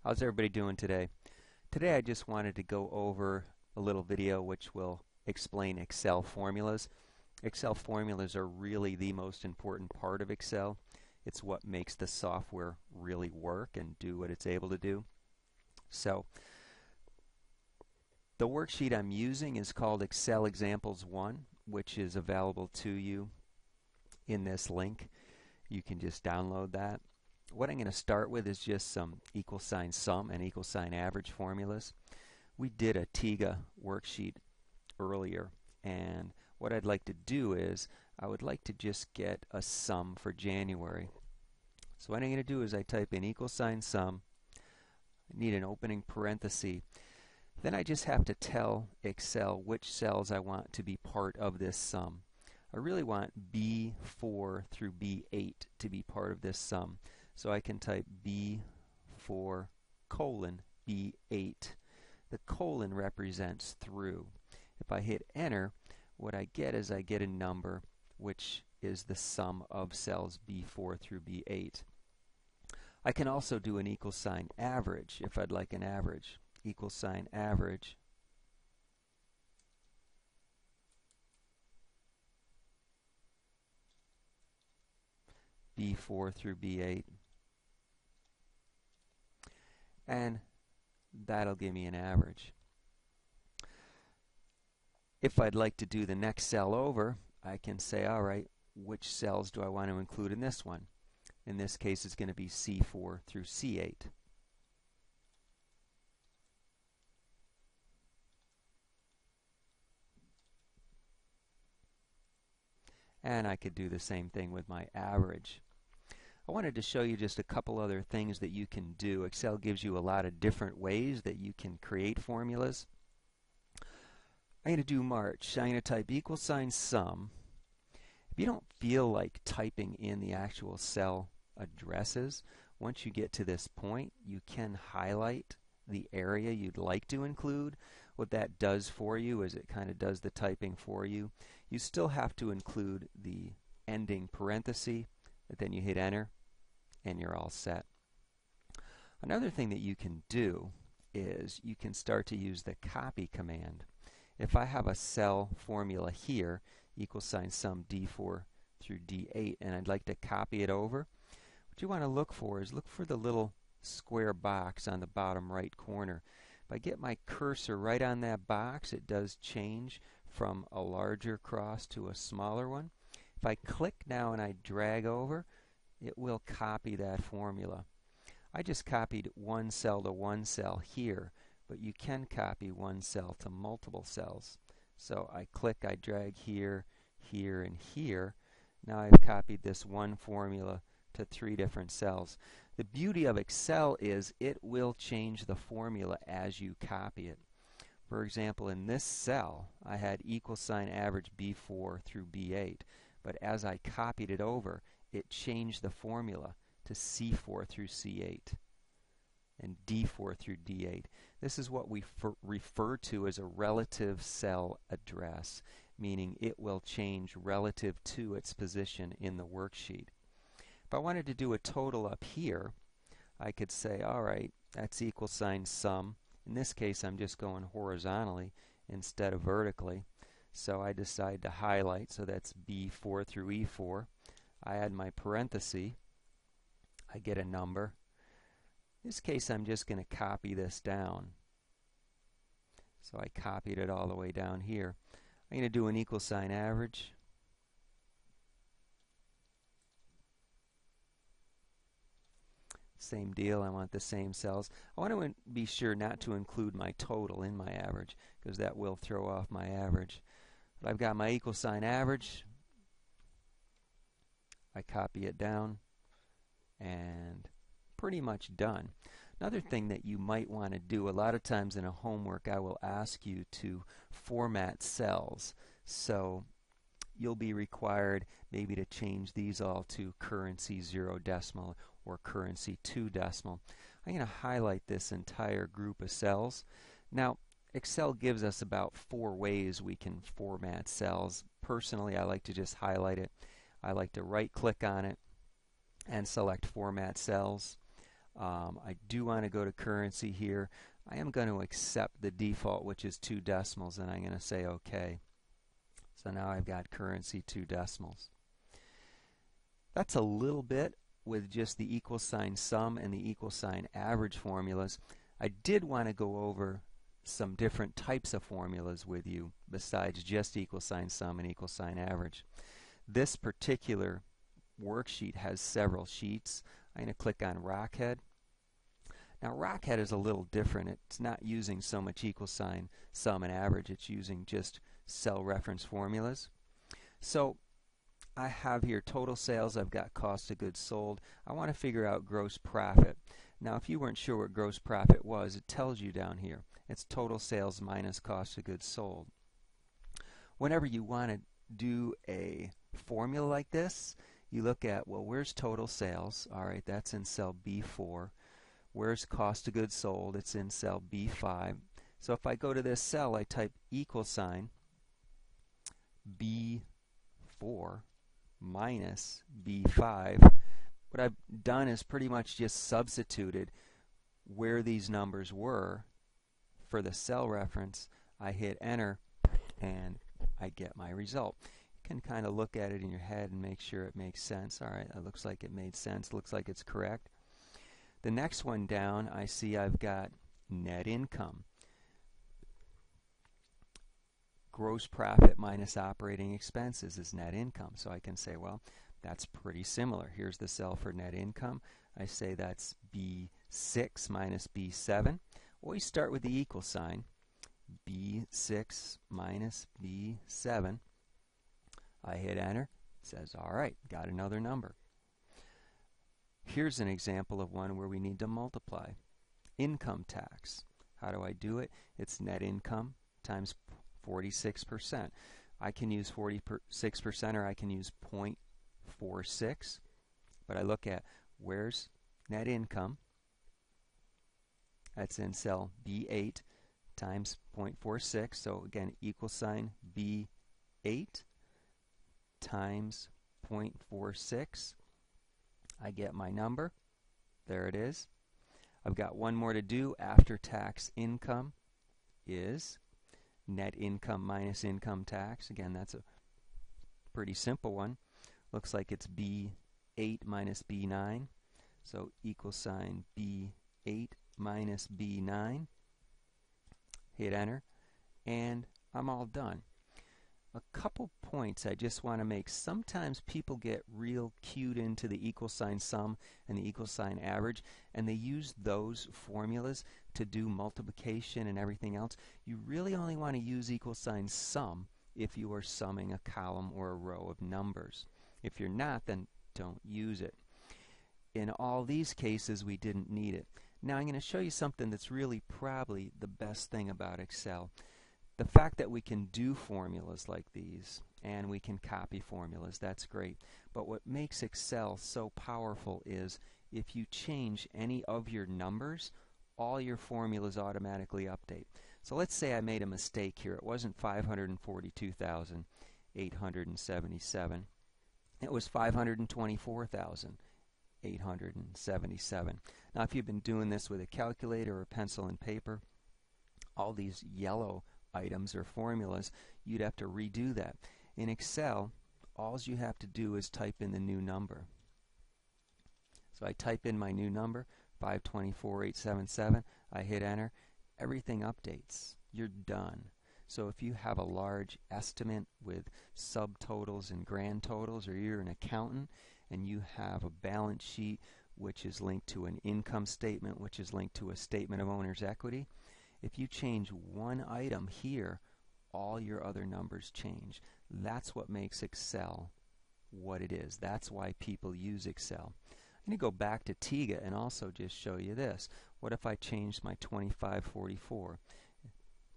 How's everybody doing today? Today I just wanted to go over a little video which will explain Excel formulas. Excel formulas are really the most important part of Excel. It's what makes the software really work and do what it's able to do. So the worksheet I'm using is called Excel Examples 1, which is available to you in this link. You can just download that. What I'm going to start with is just some equal sign sum and equal sign average formulas. We did a TIGA worksheet earlier, and what I'd like to do is I would like to just get a sum for January. So what I'm going to do is I type in equal sign sum. I need an opening parenthesis. Then I just have to tell Excel which cells I want to be part of this sum. I really want B4 through B8 to be part of this sum. So I can type B4 colon B8. The colon represents through. If I hit enter, what I get is I get a number which is the sum of cells B4 through B8. I can also do an equal sign average if I'd like an average. Equal sign average. B4 through B8. And that'll give me an average. If I'd like to do the next cell over, I can say, all right, which cells do I want to include in this one? In this case, it's going to be C4 through C8. And I could do the same thing with my average. I wanted to show you just a couple other things that you can do. Excel gives you a lot of different ways that you can create formulas. I'm going to do March. I'm going to type equal sign sum. If you don't feel like typing in the actual cell addresses, once you get to this point, you can highlight the area you'd like to include. What that does for you is it kind of does the typing for you. You still have to include the ending parenthesis, but then you hit enter and you're all set. Another thing that you can do is you can start to use the copy command. If I have a cell formula here, equal sign sum D4 through D8, and I'd like to copy it over, what you want to look for is look for the little square box on the bottom right corner. If I get my cursor right on that box, it does change from a larger cross to a smaller one. If I click now and I drag over, it will copy that formula. I just copied one cell to one cell here, but you can copy one cell to multiple cells. So I click, I drag here, here, and here. Now I've copied this one formula to 3 different cells. The beauty of Excel is it will change the formula as you copy it. For example, in this cell, I had equal sign average B4 through B8, but as I copied it over, it changed the formula to C4 through C8 and D4 through D8. This is what we refer to as a relative cell address, meaning it will change relative to its position in the worksheet. If I wanted to do a total up here, I could say, all right, that's equal sign sum. In this case, I'm just going horizontally instead of vertically. So I decide to highlight, so that's B4 through E4. I add my parenthesis. I get a number. In this case, I'm just going to copy this down. So I copied it all the way down here. I'm going to do an equal sign average. Same deal, I want the same cells. I want to be sure not to include my total in my average, because that will throw off my average. But I've got my equal sign average. I copy it down, and pretty much done. Another thing that you might want to do, a lot of times in a homework I will ask you to format cells. So you'll be required maybe to change these all to currency 0 decimal or currency 2 decimal. I'm going to highlight this entire group of cells. Now, Excel gives us about 4 ways we can format cells. Personally, I like to just highlight it. I like to right click on it and select Format Cells. I do want to go to currency here. I am going to accept the default, which is 2 decimals, and I'm going to say OK. So now I've got currency 2 decimals. That's a little bit with just the equal sign sum and the equal sign average formulas. I did want to go over some different types of formulas with you besides just equal sign sum and equal sign average. This particular worksheet has several sheets. I'm going to click on Rockhead. Now Rockhead is a little different. It's not using so much equal sign sum and average. It's using just cell reference formulas. So I have here total sales. I've got cost of goods sold. I want to figure out gross profit. Now if you weren't sure what gross profit was, it tells you down here. It's total sales minus cost of goods sold. Whenever you want to do a formula like this, you look at, well, where's total sales? All right, that's in cell B4. Where's cost of goods sold? It's in cell B5. So if I go to this cell, I type equal sign B4 minus B5. What I've done is pretty much just substituted where these numbers were for the cell reference. I hit enter and I get my result. You can kind of look at it in your head and make sure it makes sense. All right, it looks like it made sense. Looks like it's correct. The next one down, I see I've got net income. Gross profit minus operating expenses is net income. So I can say, well, that's pretty similar. Here's the cell for net income. I say that's B6 minus B7. Always start with the equal sign. B6 minus B7. I hit enter. It says, all right, got another number. Here's an example of one where we need to multiply. Income tax. How do I do it? It's net income times 46%. I can use 46% or I can use 0.46. But I look at where's net income. That's in cell B8 times 0.46. So again, equal sign B8 times 0.46. I get my number. There it is. I've got one more to do. After tax income is net income minus income tax. Again, that's a pretty simple one. Looks like it's B8 minus B9. So equal sign B8 minus B9. Hit enter, and I'm all done. A couple points I just want to make. Sometimes people get real cued into the equal sign sum and the equal sign average, and they use those formulas to do multiplication and everything else. You really only want to use equal sign sum if you are summing a column or a row of numbers. If you're not, then don't use it. In all these cases, we didn't need it. Now I'm going to show you something that's really probably the best thing about Excel. The fact that we can do formulas like these and we can copy formulas, that's great. But what makes Excel so powerful is if you change any of your numbers, all your formulas automatically update. So let's say I made a mistake here. It wasn't 542,877. It was 524,877. Now if you've been doing this with a calculator or pencil and paper, all these yellow items or formulas, you'd have to redo that. In Excel, all you have to do is type in the new number. So I type in my new number, 524,877. I hit enter. Everything updates. You're done. So if you have a large estimate with subtotals and grand totals, or you're an accountant and you have a balance sheet which is linked to an income statement which is linked to a statement of owner's equity, if you change one item here, all your other numbers change. That's what makes Excel what it is. That's why people use Excel. I'm going to go back to TIGA and also just show you this. What if I changed my 2544?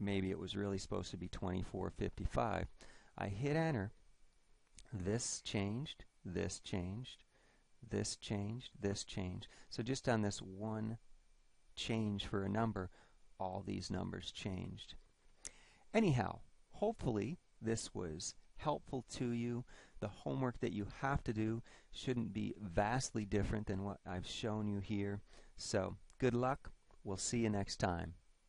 Maybe it was really supposed to be 2455. I hit enter. This changed, this changed, this changed, this changed. So just on this one change for a number, all these numbers changed. Anyhow, hopefully this was helpful to you. The homework that you have to do shouldn't be vastly different than what I've shown you here. So, good luck. We'll see you next time.